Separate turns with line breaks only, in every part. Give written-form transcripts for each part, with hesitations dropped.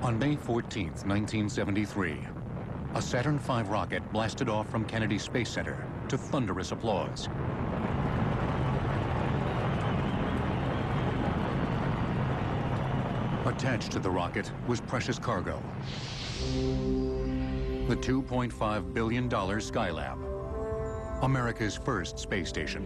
On May 14, 1973, a Saturn V rocket blasted off from Kennedy Space Center to thunderous applause. Attached to the rocket was precious cargo. The $2.5 billion Skylab, America's first space station.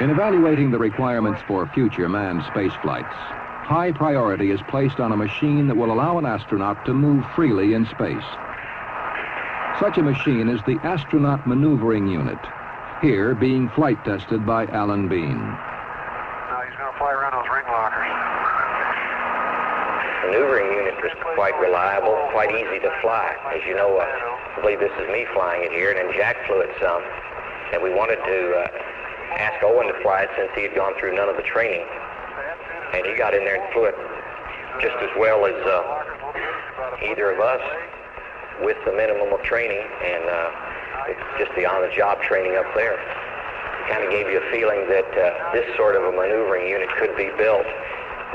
In evaluating the requirements for future manned space flights, high priority is placed on a machine that will allow an astronaut to move freely in space. Such a machine is the Astronaut Maneuvering Unit, here being flight tested by Alan Bean.
Now he's going to fly around those ring lockers.
Maneuvering unit is quite reliable, quite easy to fly. As you know, I believe this is me flying it here, and then Jack flew it some, and we wanted to ask Owen to fly it since he had gone through none of the training, and he got in there and flew it just as well as either of us with the minimum of training, and it's just the on-the-job training up there. It kind of gave you a feeling that this sort of a maneuvering unit could be built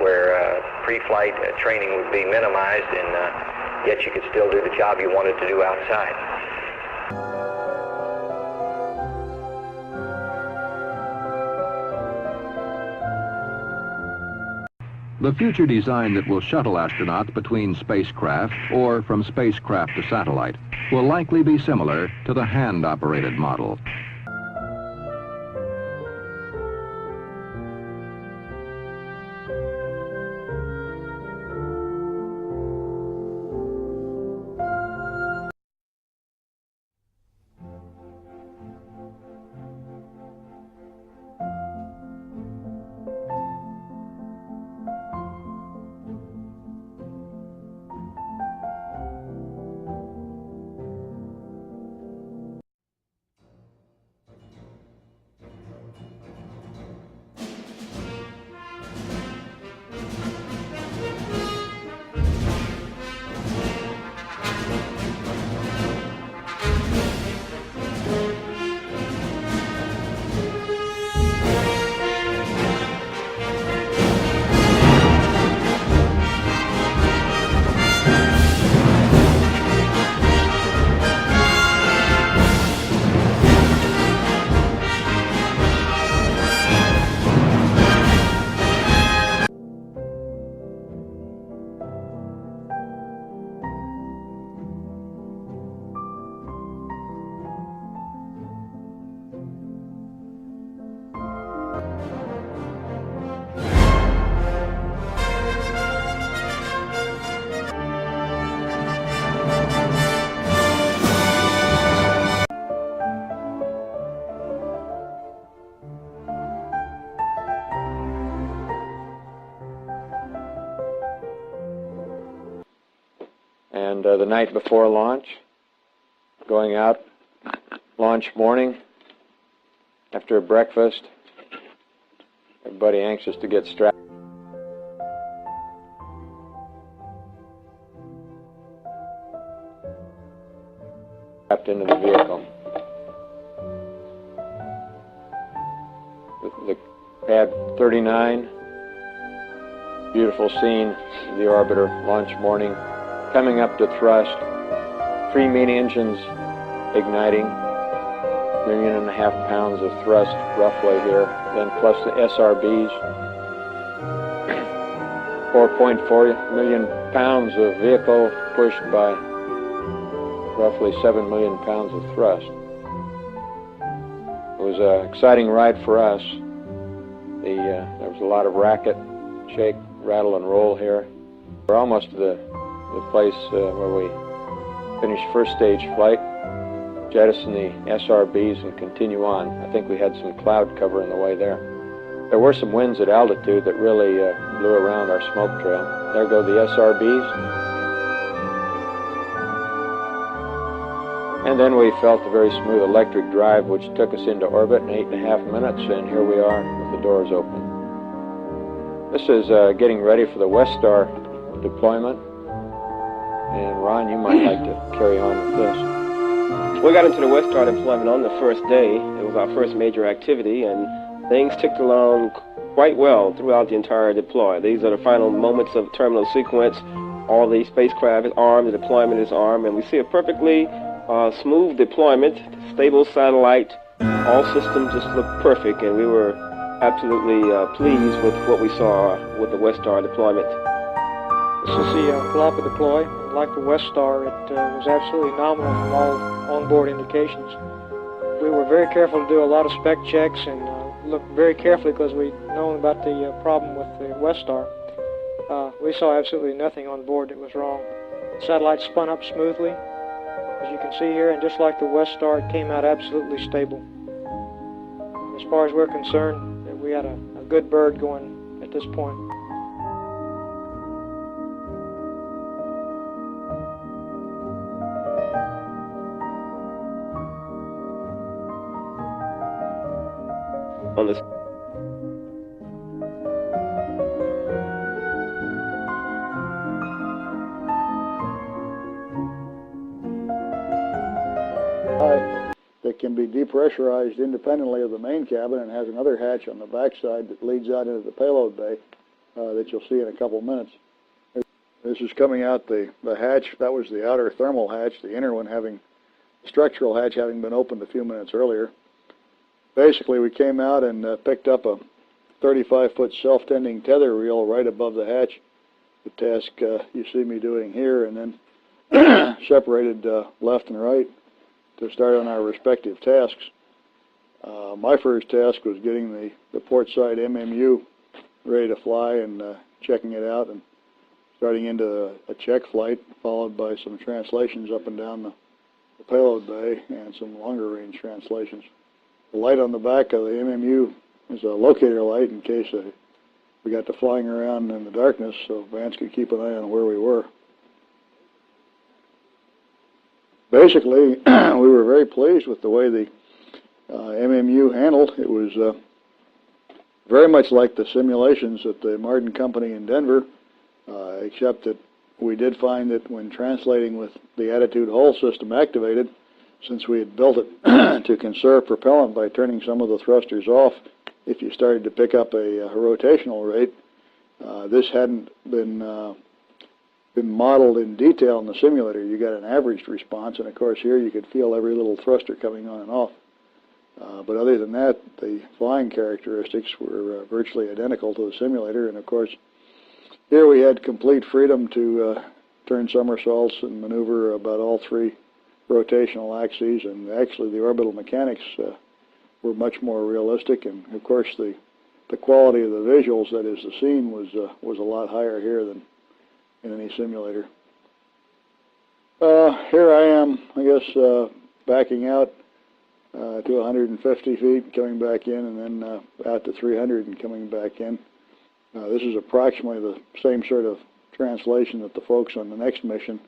where pre-flight training would be minimized, and yet you could still do the job you wanted to do outside.
The future design that will shuttle astronauts between spacecraft or from spacecraft to satellite will likely be similar to the hand-operated model.
And the night before launch, going out, launch morning, after breakfast, everybody anxious to get strapped into the vehicle. The pad 39, beautiful scene, the orbiter, launch morning. Coming up to thrust, 3 main engines igniting, 1.5 million pounds of thrust roughly here, then plus the SRBs, 4.4 million pounds of vehicle pushed by roughly 7 million pounds of thrust. It was an exciting ride for us. There was a lot of racket, shake, rattle, and roll here. We're almost to the place where we finished first stage flight, jettison the SRBs and continue on. I think we had some cloud cover in the way there. There were some winds at altitude that really blew around our smoke trail. There go the SRBs. And then we felt a very smooth electric drive which took us into orbit in 8.5 minutes, and here we are with the doors open. This is getting ready for the West Star deployment. And Ron, you might like to carry on with this.
We got into the West Star deployment on the first day. It was our first major activity, and things ticked along quite well throughout the entire deploy. These are the final moments of terminal sequence. All the spacecraft is armed, the deployment is armed, and we see a perfectly smooth deployment, stable satellite. All systems just look perfect, and we were absolutely pleased with what we saw with the West Star deployment.
This is the Palapa deploy. Like the West Star, it was absolutely nominal from all onboard indications. We were very careful to do a lot of spec checks and looked very carefully because we'd known about the problem with the West Star. We saw absolutely nothing on board that was wrong. The satellite spun up smoothly, as you can see here, and just like the West Star, it came out absolutely stable. As far as we're concerned, we had a good bird going at this point.
On this.
That can be depressurized independently of the main cabin and has another hatch on the backside that leads out into the payload bay that you'll see in a couple minutes. This is coming out the hatch. That was the outer thermal hatch, the inner one having, the structural hatch having been opened a few minutes earlier. Basically, we came out and picked up a 35-foot self-tending tether reel right above the hatch, the task you see me doing here, and then separated left and right to start on our respective tasks. My first task was getting the port side MMU ready to fly and checking it out and starting into a check flight, followed by some translations up and down the payload bay and some longer range translations. The light on the back of the MMU is a locator light in case we got to flying around in the darkness, so Vance could keep an eye on where we were. Basically, we were very pleased with the way the MMU handled. It was very much like the simulations at the Martin Company in Denver, except that we did find that when translating with the attitude hull system activated, since we had built it to conserve propellant by turning some of the thrusters off if you started to pick up a rotational rate, this hadn't been modeled in detail in the simulator. You got an averaged response, and of course here you could feel every little thruster coming on and off. But other than that, the flying characteristics were virtually identical to the simulator, and of course here we had complete freedom to turn somersaults and maneuver about all three rotational axes, and actually the orbital mechanics were much more realistic, and of course the quality of the visuals, that is the scene, was a lot higher here than in any simulator. Here I am, I guess, backing out to 150 feet, coming back in, and then out to 300 and coming back in. This is approximately the same sort of translation that the folks on the next mission,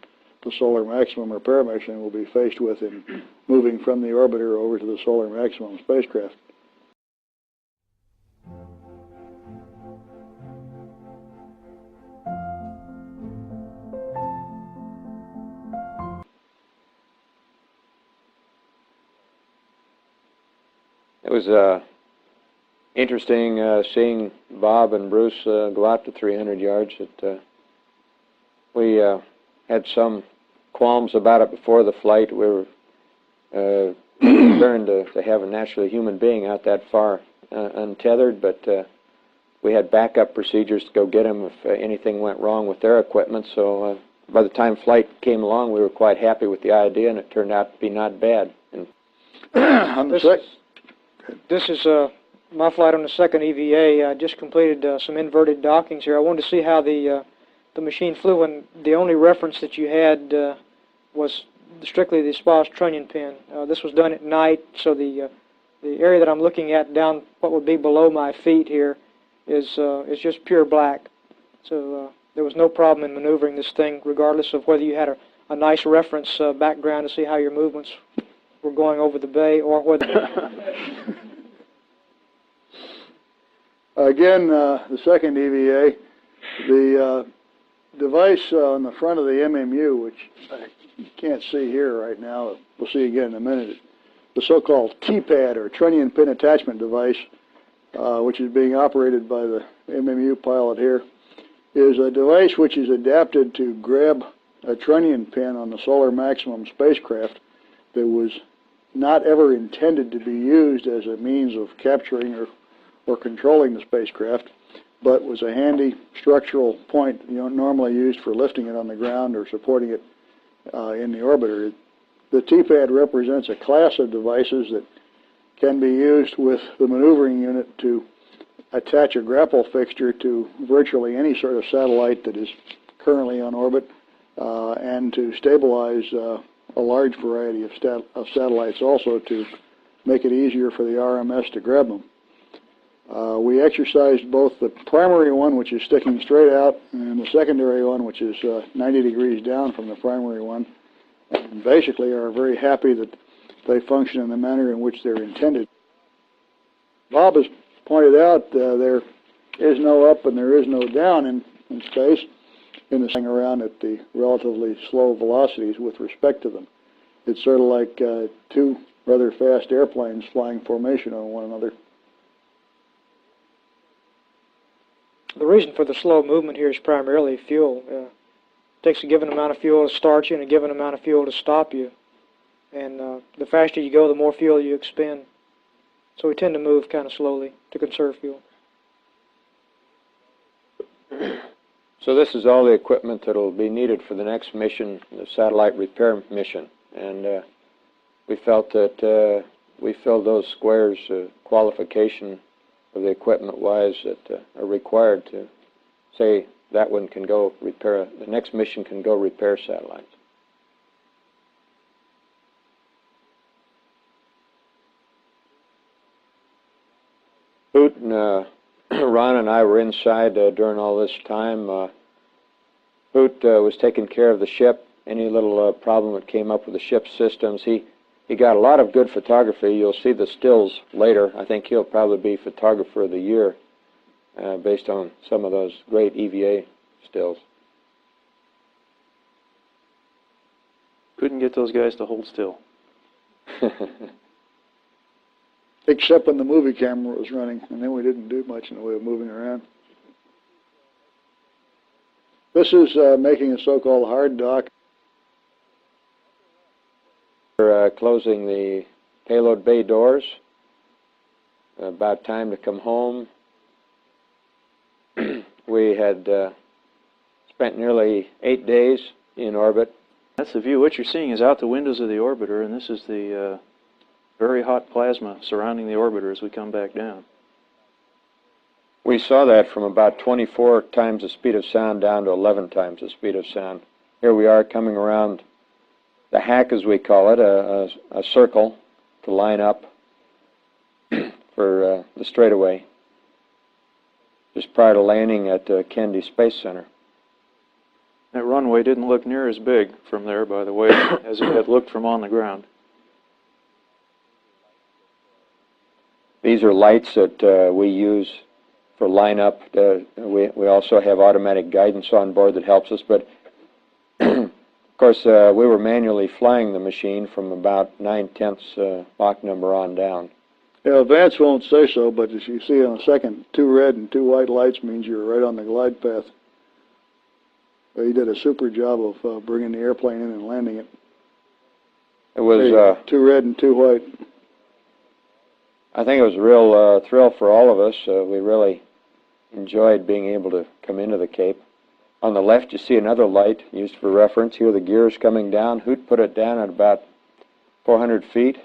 the Solar Maximum repair mission, will be faced with in moving from the orbiter over to the Solar Maximum spacecraft.
It was interesting seeing Bob and Bruce go out to 300 yards. We had some qualms about it before the flight. We were concerned to have a naturally human being out that far untethered, but we had backup procedures to go get them if anything went wrong with their equipment. So by the time flight came along, we were quite happy with the idea, and it turned out to be not bad. And
this is my flight on the second EVA. I just completed some inverted dockings here. I wanted to see how the machine flew, and the only reference that you had was strictly the Spas trunnion pin. This was done at night, so the area that I'm looking at down what would be below my feet here is just pure black. So there was no problem in maneuvering this thing, regardless of whether you had a nice reference background to see how your movements were going over the bay, or whether...
Again, the second EVA, the device on the front of the MMU, which you can't see here right now, we'll see again in a minute, the so-called T-pad, or trunnion pin attachment device, which is being operated by the MMU pilot here, is a device which is adapted to grab a trunnion pin on the Solar Maximum spacecraft that was not ever intended to be used as a means of capturing or controlling the spacecraft, but was a handy structural point normally used for lifting it on the ground or supporting it in the orbiter. The T-pad represents a class of devices that can be used with the maneuvering unit to attach a grapple fixture to virtually any sort of satellite that is currently on orbit, and to stabilize a large variety of satellites also, to make it easier for the RMS to grab them. We exercised both the primary one, which is sticking straight out, and the secondary one, which is 90 degrees down from the primary one, and basically are very happy that they function in the manner in which they're intended. Bob has pointed out there is no up and there is no down in space, in the thing around at the relatively slow velocities with respect to them. It's sort of like two rather fast airplanes flying formation on one another.
The reason for the slow movement here is primarily fuel. It takes a given amount of fuel to start you and a given amount of fuel to stop you. And the faster you go, the more fuel you expend. So we tend to move kind of slowly to conserve fuel.
So this is all the equipment that will be needed for the next mission, the satellite repair mission. And we felt that we filled those squares, qualification of the equipment-wise, that are required to say that one can go repair, the next mission can go repair satellites. Hoot and Ron and I were inside during all this time. Hoot was taking care of the ship. Any little problem that came up with the ship's systems, he got a lot of good photography. You'll see the stills later. I think he'll probably be Photographer of the Year based on some of those great EVA stills.
Couldn't get those guys to hold still.
Except when the movie camera was running, and then we didn't do much in the way of moving around. This is making a so-called hard dock.
We're closing the payload bay doors. About time to come home. We had spent nearly 8 days in orbit.
That's the view. What you're seeing is out the windows of the orbiter, and this is the very hot plasma surrounding the orbiter as we come back down.
We saw that from about 24 times the speed of sound down to 11 times the speed of sound. Here we are coming around the hack, as we call it, a circle to line up for the straightaway, just prior to landing at Kennedy Space Center.
That runway didn't look near as big from there, by the way, as it had looked from on the ground.
These are lights that we use for lineup. We also have automatic guidance on board that helps us, but of course we were manually flying the machine from about 9/10 Mach number on down.
Yeah, Vance won't say so, but as you see on the second, 2 red and 2 white lights means you're right on the glide path. He did a super job of bringing the airplane in and landing it.
It was
2 red and 2 white.
I think it was a real thrill for all of us. We really enjoyed being able to come into the Cape. On the left, you see another light used for reference. Here are the gears coming down. Hoot put it down at about 400 feet.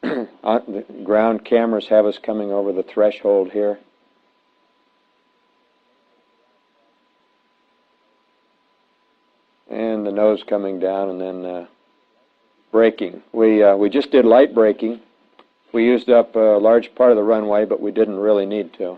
The ground cameras have us coming over the threshold here. And the nose coming down, and then braking. We just did light braking. We used up a large part of the runway, but we didn't really need to.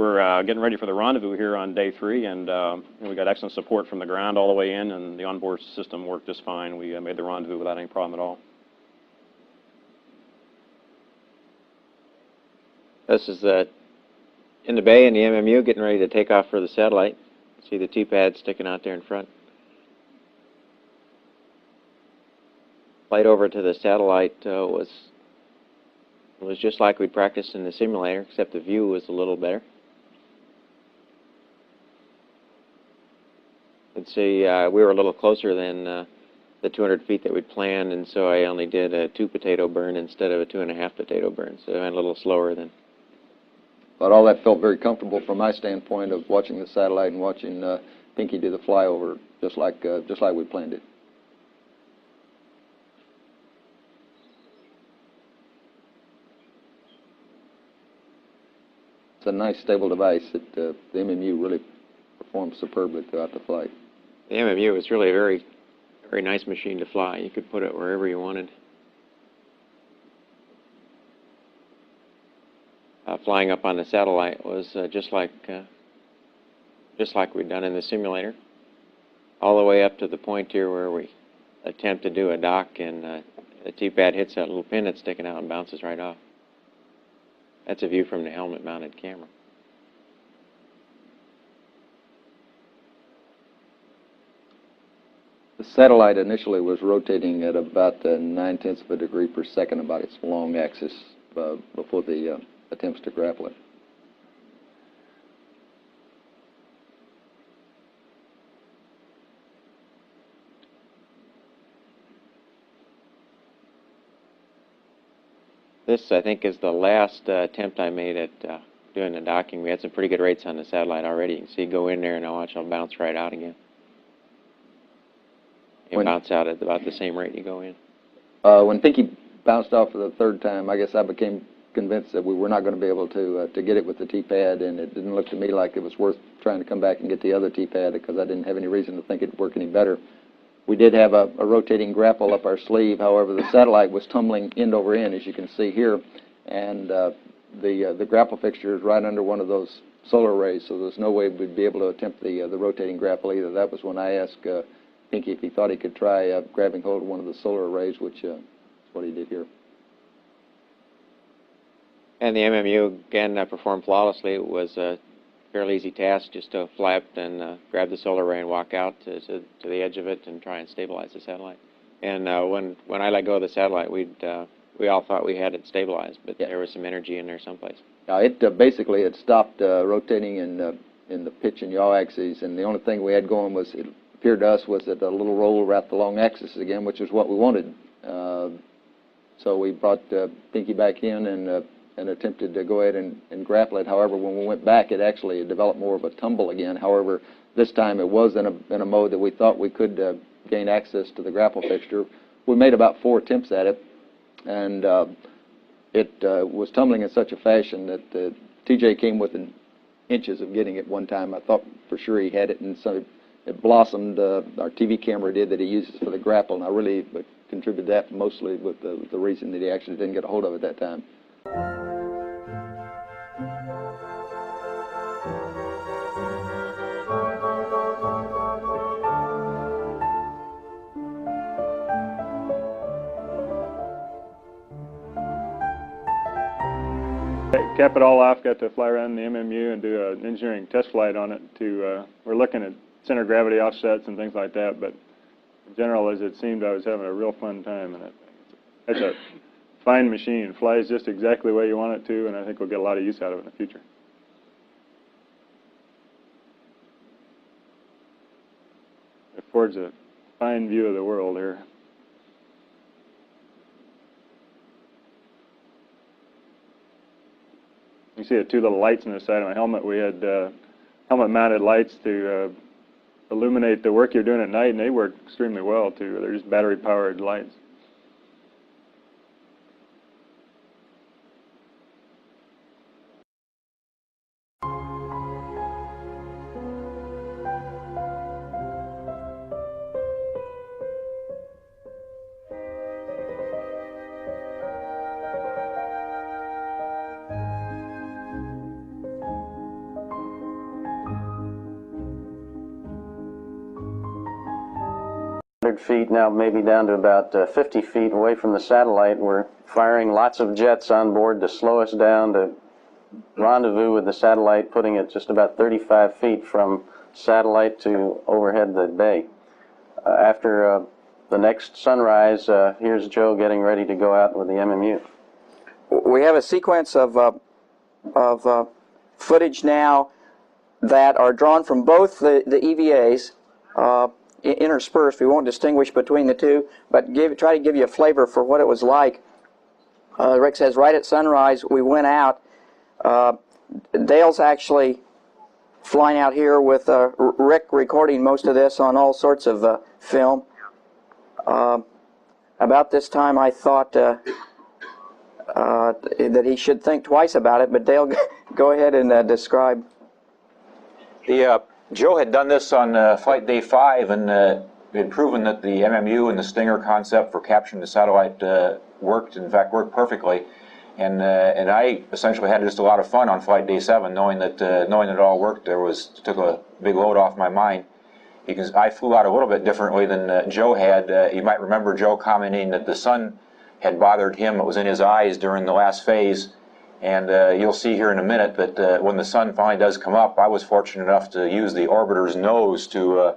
we're getting ready for the rendezvous here on day 3, and we got excellent support from the ground all the way in, and the onboard system worked just fine. We made the rendezvous without any problem at all.
This is in the bay in the MMU, getting ready to take off for the satellite. See the T-pad sticking out there in front. Flight over to the satellite was just like we practiced in the simulator, except the view was a little better. Let's see, we were a little closer than the 200 feet that we'd planned, and so I only did a 2 potato burn instead of a 2.5 potato burn, so I went a little slower than.
But all that felt very comfortable from my standpoint of watching the satellite and watching Pinky do the flyover, just like we planned it. It's a nice, stable device that the MMU really performed superbly throughout the flight.
The MMU was really a very, very nice machine to fly. You could put it wherever you wanted. Flying up on the satellite was just like we'd done in the simulator, all the way up to the point here where we attempt to do a dock, and the T-pad hits that little pin that's sticking out and bounces right off. That's a view from the helmet-mounted camera.
The satellite initially was rotating at about 9/10 of a degree per second about its long axis before the attempts to grapple it.
This, I think, is the last attempt I made at doing the docking. We had some pretty good rates on the satellite already. You can see go in there, and I'll bounce right out again. You bounce out at about the same rate you go in.
When Pinky bounced off for the 3rd time, I guess I became convinced that we were not going to be able to get it with the T-pad, and it didn't look to me like it was worth trying to come back and get the other T-pad because I didn't have any reason to think it'd work any better. We did have a rotating grapple up our sleeve. However, the satellite was tumbling end over end, as you can see here, and the grapple fixture is right under one of those solar arrays, so there's no way we'd be able to attempt the rotating grapple either. That was when I asked Pinky if he thought he could try grabbing hold of one of the solar arrays, which is what he did here.
And the MMU, again, performed flawlessly. It was a fairly easy task just to fly up and grab the solar array and walk out to the edge of it and try and stabilize the satellite. And when I let go of the satellite, we all thought we had it stabilized, but there was some energy in there someplace.
It basically had stopped rotating in the pitch and yaw axes, and the only thing we had going was, it appeared to us, was that a little roll around the long axis again, which is what we wanted. So we brought Pinky back in and attempted to go ahead and grapple it. However, when we went back, it actually developed more of a tumble again. However, this time it was in a mode that we thought we could gain access to the grapple fixture. We made about 4 attempts at it, and it was tumbling in such a fashion that TJ came within inches of getting it one time. I thought for sure he had it, and so it blossomed. Our TV camera did, that he uses for the grapple, and I really contributed that mostly with the reason that he actually didn't get a hold of it that time.
Cap it all off, got to fly around the MMU and do an engineering test flight on it. We're looking at center gravity offsets and things like that, but in general, as it seemed, I was having a real fun time, and it's a fine machine. It flies just exactly the way you want it to, and I think we'll get a lot of use out of it in the future. It affords a fine view of the world here. You see the 2 little lights on the side of my helmet. We had helmet-mounted lights to illuminate the work you're doing at night, and they work extremely well, too. They're just battery-powered lights.
100 feet, now maybe down to about 50 feet away from the satellite. We're firing lots of jets on board to slow us down, to rendezvous with the satellite, putting it just about 35 feet from satellite to overhead the bay. After the next sunrise, here's Joe getting ready to go out with the MMU.
We have a sequence of footage now that are drawn from both the EVAs, interspersed. We won't distinguish between the two, but try to give you a flavor for what it was like. Rick says right at sunrise we went out. Dale's actually flying out here with Rick recording most of this on all sorts of film. About this time I thought that he should think twice about it, but Dale, go ahead and describe.
Joe had done this on flight day 5 and had proven that the MMU and the Stinger concept for capturing the satellite worked, in fact worked perfectly. And I essentially had just a lot of fun on flight day 7, knowing that it all worked. Took a big load off my mind, because I flew out a little bit differently than Joe had. You might remember Joe commenting that the sun had bothered him. It was in his eyes during the last phase, and you'll see here in a minute that when the sun finally does come up, I was fortunate enough to use the orbiter's nose to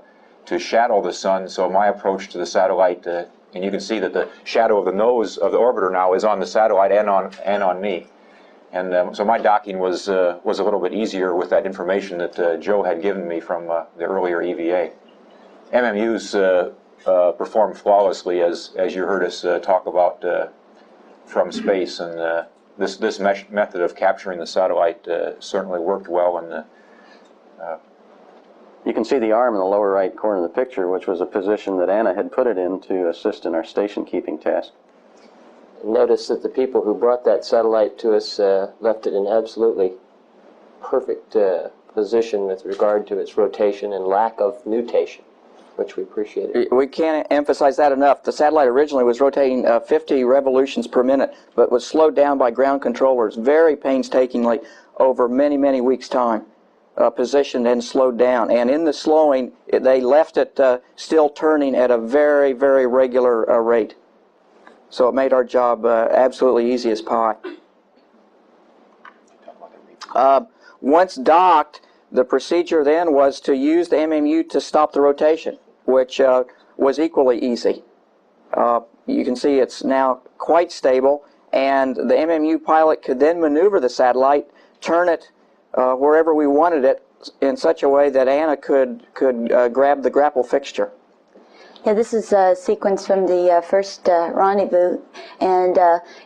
shadow the sun. So my approach to the satellite. And you can see that the shadow of the nose of the orbiter now is on the satellite and on me, and so my docking was a little bit easier with that information that Joe had given me from the earlier EVA. MMUs perform flawlessly, as you heard us talk about from space, and this method of capturing the satellite certainly worked well. And
you can see the arm in the lower right corner of the picture, which was a position that Anna had put it in to assist in our station keeping task.
Notice that the people who brought that satellite to us left it in absolutely perfect position with regard to its rotation and lack of nutation, which we appreciated.
We can't emphasize that enough. The satellite originally was rotating 50 revolutions per minute, but was slowed down by ground controllers very painstakingly over many, many weeks' time. Positioned and slowed down, and in the slowing they left it still turning at a very, very regular rate, so it made our job absolutely easy as pie. Once docked, the procedure then was to use the MMU to stop the rotation, which was equally easy. You can see it's now quite stable, and the MMU pilot could then maneuver the satellite, turn it wherever we wanted it in such a way that Anna could grab the grapple fixture.
Yeah, this is a sequence from the first rendezvous, and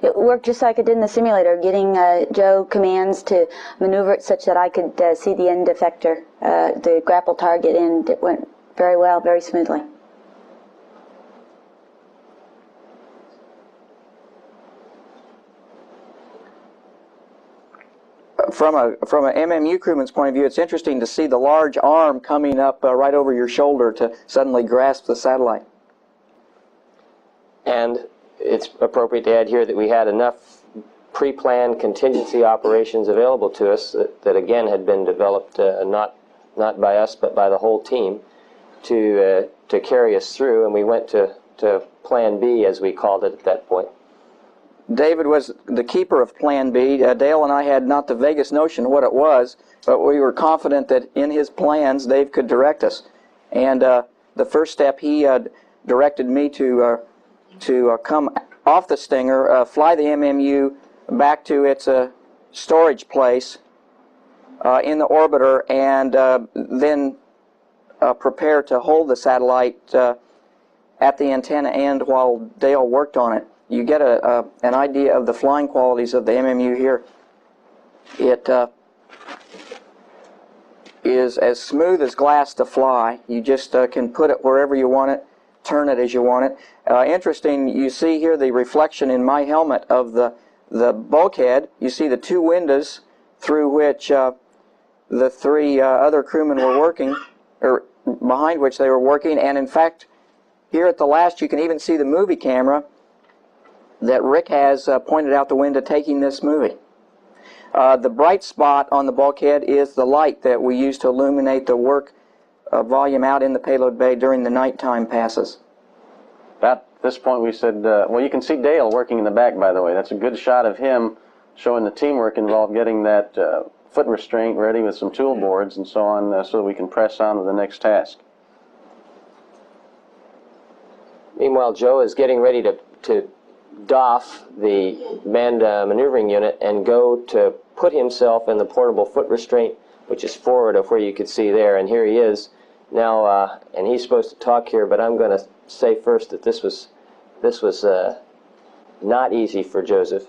it worked just like it did in the simulator, getting Joe commands to maneuver it such that I could see the end effector, the grapple target, and it went very well, very smoothly.
From an MMU crewman's point of view, it's interesting to see the large arm coming up right over your shoulder to suddenly grasp the satellite.
And it's appropriate to add here that we had enough pre-planned contingency operations available to us that again had been developed not by us but by the whole team to carry us through, and we went to Plan B, as we called it at that point.
David was the keeper of Plan B. Dale and I had not the vaguest notion what it was, but we were confident that in his plans Dave could direct us. And the first step, he directed me to come off the Stinger, fly the MMU back to its storage place in the orbiter, and then prepare to hold the satellite at the antenna end while Dale worked on it. You get an idea of the flying qualities of the MMU here. It is as smooth as glass to fly. You just can put it wherever you want it, turn it as you want it. Interesting, you see here the reflection in my helmet of the bulkhead. You see the two windows through which the three other crewmen were working, or behind which they were working, and in fact, here at the last you can even see the movie camera that Rick has pointed out the window taking this movie. The bright spot on the bulkhead is the light that we use to illuminate the work volume out in the payload bay during the nighttime passes.
About this point we said, well, you can see Dale working in the back, by the way. That's a good shot of him showing the teamwork involved getting that foot restraint ready with some tool boards and so on so that we can press on to the next task.
Meanwhile, Joe is getting ready to doff the manned maneuvering unit and go to put himself in the portable foot restraint, which is forward of where you could see there. And here he is now, and he's supposed to talk here, but I'm going to say first that this was not easy for Joseph.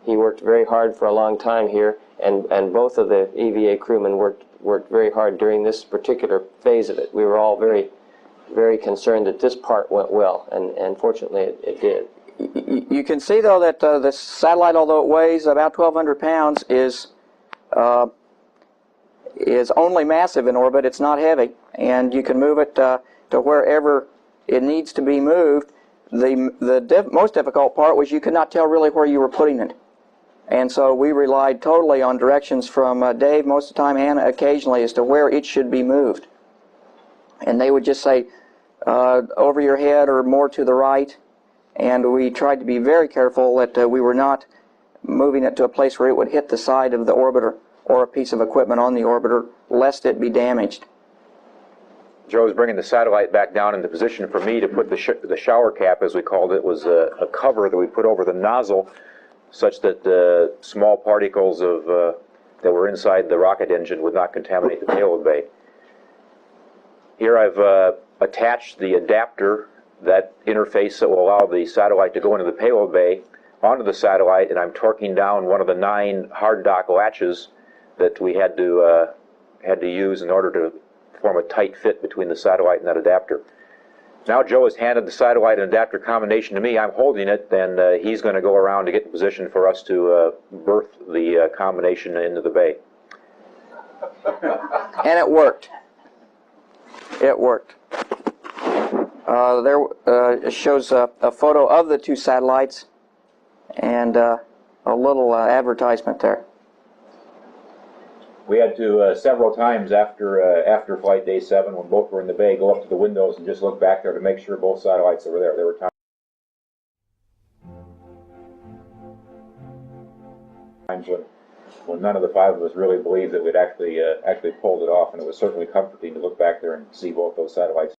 He worked very hard for a long time here, and both of the EVA crewmen worked very hard during this particular phase of it. We were all very, very concerned that this part went well, and fortunately it did.
You can see, though, that the satellite, although it weighs about 1,200 pounds, is only massive in orbit. It's not heavy, and you can move it to wherever it needs to be moved. The most difficult part was you could not tell really where you were putting it. And so we relied totally on directions from Dave most of the time and occasionally as to where it should be moved. And they would just say, over your head or more to the right. And we tried to be very careful that we were not moving it to a place where it would hit the side of the orbiter or a piece of equipment on the orbiter, lest it be damaged.
Joe was bringing the satellite back down into position for me to put the shower cap, as we called it, was a cover that we put over the nozzle such that small particles of that were inside the rocket engine would not contaminate the payload bay. Here I've attached the adapter, that interface that will allow the satellite to go into the payload bay, onto the satellite, and I'm torquing down one of the 9 hard dock latches that we had to use in order to form a tight fit between the satellite and that adapter. Now Joe has handed the satellite and adapter combination to me. I'm holding it, and he's going to go around to get in position for us to berth the combination into the bay.
And it worked. It worked. There shows a photo of the 2 satellites and a little advertisement there.
We had to several times after flight day 7, when both were in the bay, go up to the windows and just look back there to make sure both satellites were there. There were times when none of the 5 of us really believed that we'd actually pulled it off, and it was certainly comforting to look back there and see both those satellites.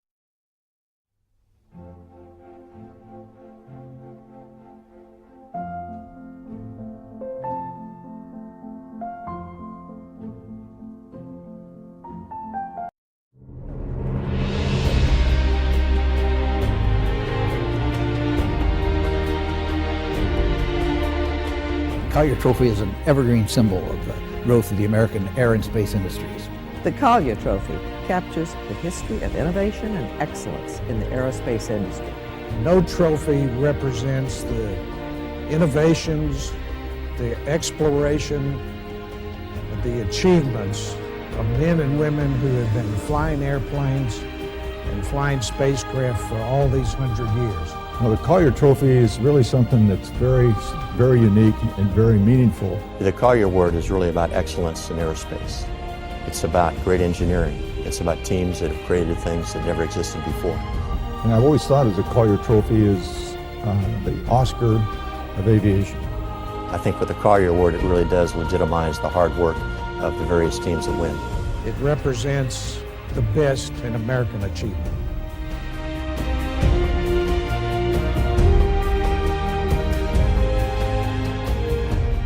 Collier Trophy is an evergreen symbol of the growth of the American air and space industries.
The Collier Trophy captures the history of innovation and excellence in the aerospace industry.
No trophy represents the innovations, the exploration, the achievements of men and women who have been flying airplanes and flying spacecraft for all these 100 years.
Well, the Collier Trophy is really something that's very, very unique and very meaningful.
The Collier Award is really about excellence in aerospace. It's about great engineering. It's about teams that have created things that never existed before.
And I've always thought of the Collier Trophy as the Oscar of aviation.
I think with the Collier Award, it really does legitimize the hard work of the various teams that win.
It represents the best in American achievement.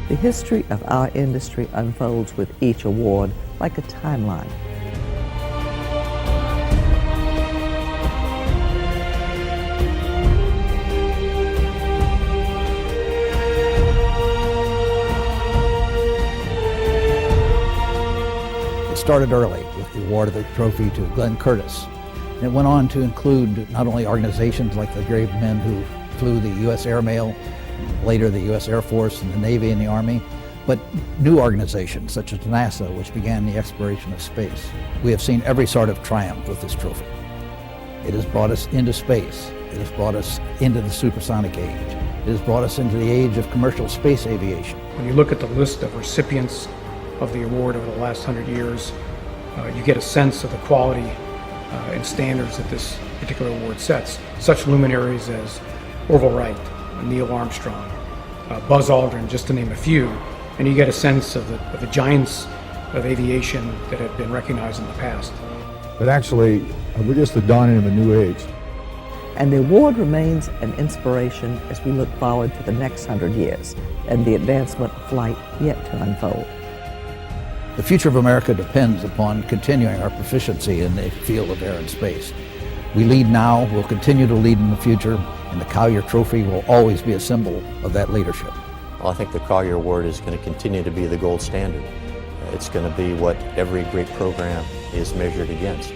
The history of our industry unfolds with each award like a timeline.
It started early with the award of the trophy to Glenn Curtis. And it went on to include not only organizations like the brave men who flew the U.S. Airmail, later the U.S. Air Force and the Navy and the Army, but new organizations such as NASA, which began the exploration of space. We have seen every sort of triumph with this trophy. It has brought us into space. It has brought us into the supersonic age. It has brought us into the age of commercial space aviation.
When you look at the list of recipients of the award over the last 100 years, you get a sense of the quality
and standards that this particular award sets. Such luminaries as Orville Wright, Neil Armstrong, Buzz Aldrin, just to name a few, and you get a sense of the giants of aviation that have been recognized in the past.
But actually, we're just the dawning of a new age.
And the award remains an inspiration as we look forward to the next 100 years and the advancement of flight yet to unfold.
The future of America depends upon continuing our proficiency in the field of air and space. We lead now, we'll continue to lead in the future, and the Collier Trophy will always be a symbol of that leadership.
Well, I think the Collier Award is going to continue to be the gold standard. It's going to be what every great program is measured against.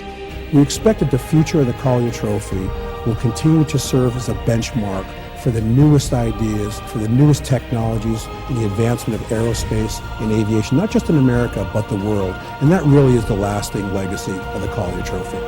We expect that the future of the Collier Trophy will continue to serve as a benchmark for the newest ideas, for the newest technologies in the advancement of aerospace and aviation, not just in America, but the world. And that really is the lasting legacy of the Collier Trophy.